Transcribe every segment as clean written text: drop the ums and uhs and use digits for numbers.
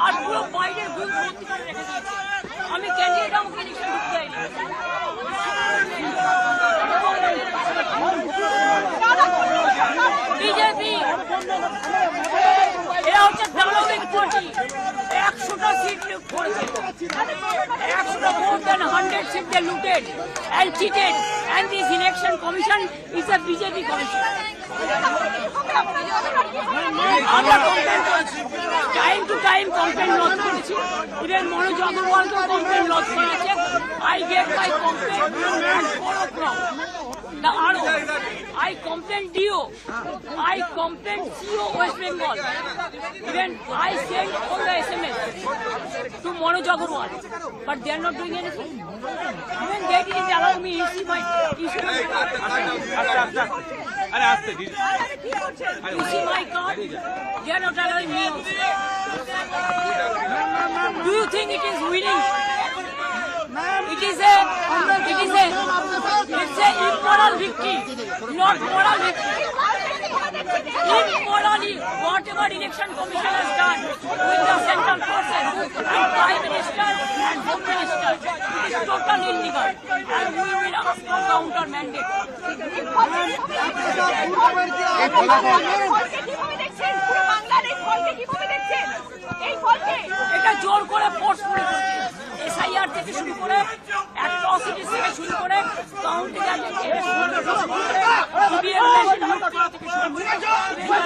আর পুরো বাইরের গুণ ভর্তি করে রেখে দিয়েছে। আমি ক্যান্ডিডেট আমাকে ইলেকশন ঢুকতে যাইনি। বিজেপি এরা হচ্ছে দানবিক পার্টি। 100টা সিট লুট করেছে, 100টা more than 100 seats they looted and cheated, and this election commission is a BJP commission. আমরা time to time complain lodge করেছি, ইভেন মনোজ আগরওয়ালকেও কমপ্লেন লজ করেছে। I gave my complaint at 4 o'clock. The RO, I complained DO, I complained CO West Bengal. Even I sent all the SMS to Manoj Agarwal, but they are not doing anything. Even they didn't allow me to see my card. They are not allowing me. Do you think it is winning? It's a immoral victory, not moral victory. Immorally, whatever election commission has done with the central forces and prime minister and home minister, it is totally illegal, and we will ask for counter mandate. এটা জোর করে force করে করছে। SIR থেকে শুরু করে atrocities থেকে শুরু করে কাউন্টিং এজেন্ট থেকে শুরু করে ইভিএম মেশিন লুট করা থেকে শুরু করে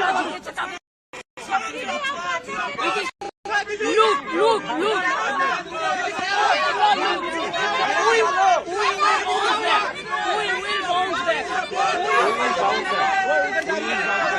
লুট লুট লুট